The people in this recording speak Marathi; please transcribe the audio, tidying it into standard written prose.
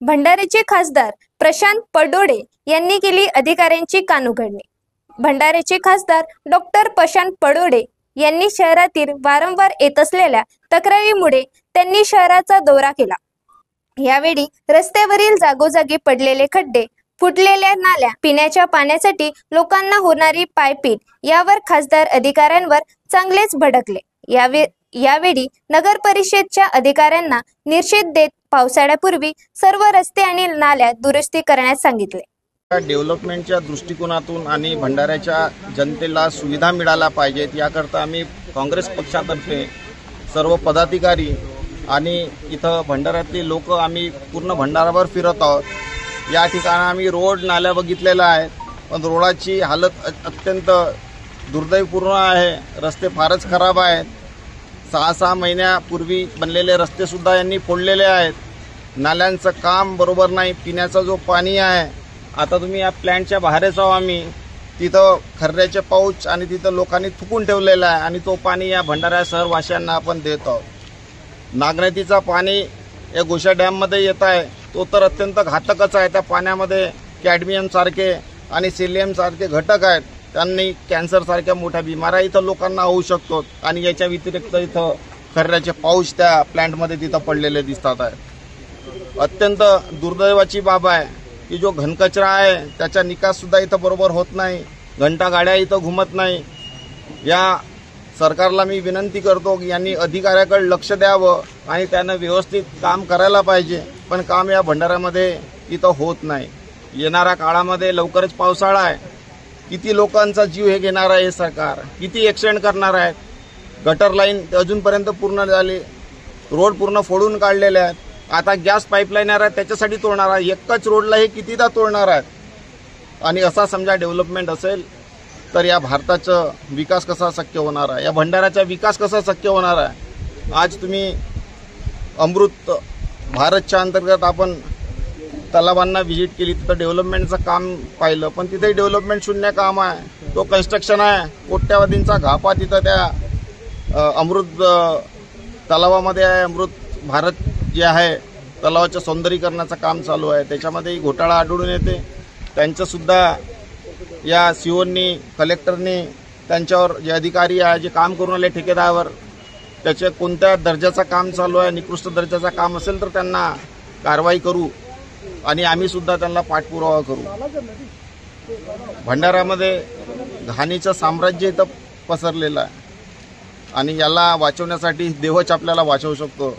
भंडाऱ्याचे खासदार प्रशांत पडोळे यांनी केली अधिकाऱ्यांची कानउघडणी। भंडाऱ्याचे खासदार डॉक्टर प्रशांत पडोळे यांनी शहरातील वारंवार येत असलेल्या तक्रारीमुळे त्यांनी शहराचा दौरा केला। यावेळी रस्त्यावरील जागोजागी पडलेले खड्डे, फुटलेल्या नाल्या, पिण्याच्या पाण्यासाठी लोकांना होणारी पायपीट यावर खासदार अधिकाऱ्यांवर चांगलेच भडकले। यावेळी नगर परिषदेच्या अधिकाऱ्यांना निषेध देत पावसाळ्यापूर्वी सर्व रस्ते आणि नाल्या दुरुस्ती करण्यास सांगितले। डेव्हलपमेंटच्या दृष्टिकोनातून आणि भंडाऱ्याच्या जनतेला सुविधा मिळाल्या पाहिजेत याकरता आम्ही काँग्रेस पक्षातर्फे सर्व पदाधिकारी आणि इथं भंडाऱ्यातले लोक आम्ही पूर्ण भंडाराभर फिरत आहोत। या ठिकाणी आम्ही रोड नाल्या बघितलेल्या आहेत, पण रोडाची हालत अत्यंत दुर्दैवपूर्ण आहे। रस्ते फारच खराब आहेत। 6 महिन्यापूर्वी बनलेले रस्ते सुद्धा यांनी फोडलेले आहेत। नाल्यांचं काम बरोबर नाही। पिण्याचा जो पाणी आहे, आता तुम्ही या प्लॅन्टच्या बाहेरच आहो आम्ही, तिथं खर्ऱ्याचे पाऊच आणि तिथं लोकांनी थुकून ठेवलेला आहे आणि तो पाणी या भंडारा शहरवासियांना आपण देत आहोत। नागनदीचा पाणी या गोशा डॅममध्ये येत आहे, तो तर अत्यंत घातकच आहे। त्या पाण्यामध्ये कॅडमियम सारखे आणि सिलियम सारखे घटक आहेत। त्यांनी कॅन्सर सारख्या मोठ्या बिमाऱ्या इथं लोकांना होऊ शकतात आणि याच्या व्यतिरिक्त इथं खर्ऱ्याचे पाऊच त्या प्लॅन्टमध्ये तिथं पडलेले दिसतात आहे। अत्यंत दुर्दैवाची बाब आहे की जो घनकचरा आहे त्याचा निकास सुद्धा इथं बरोबर होत नाही। घंटा गाड्या इथं घुमत नाही। या सरकारला मी विनंती करतो की यांनी अधिकाऱ्याकडे लक्ष द्यावं आणि त्यानं व्यवस्थित काम करायला पाहिजे, पण काम या भंडाऱ्यामध्ये इथं होत नाही। येणाऱ्या काळामध्ये लवकरच पावसाळा आहे, किती लोकांचा जीव हे घेणार आहे हे सरकार, किती ॲक्सिडेंट करणार आहे। गटर लाईन अजूनपर्यंत पूर्ण झाली, रोड पूर्ण फोडून काढलेले आहेत। आता गॅस पाईपलाईन आहे त्याच्यासाठी तोडणार आहे, एकच रोडला हे कितीदा तोडणार आहेत। आणि असा समजा डेव्हलपमेंट असेल तर या भारताचा विकास कसा शक्य होणार आहे, या भंडाऱ्याचा विकास कसा शक्य होणार आहे। आज तुम्ही अमृत भारतच्या अंतर्गत आपण तलावांना व्हिजिट केली, तिथं डेव्हलपमेंटचं काम पाहिलं, पण तिथे डेव्हलपमेंट शून्य काम आहे। तो कन्स्ट्रक्शन आहे, कोट्यावधींचा घापा तिथं त्या अमृत तलावामध्ये आहे। अमृत भारत जे आहे तलावाचं सौंदर्यीकरणाचं काम चालू आहे, त्याच्यामध्येही घोटाळा आढळून येते। त्यांचंसुद्धा या सीओनी कलेक्टरनी त्यांच्यावर जे अधिकारी आहे, जे काम करून आले ठेकेदारावर, त्याचे कोणत्या दर्जाचं काम चालू आहे, निकृष्ट दर्जाचं काम असेल तर त्यांना कारवाई करू आणि आम्ही सुद्धा त्यांना पाठपुरावा करू। भंडाऱ्यामध्ये घाणीचं साम्राज्य इथं पसरलेलं आहे आणि याला वाचवण्यासाठी देवच आपल्याला वाचवू शकतो।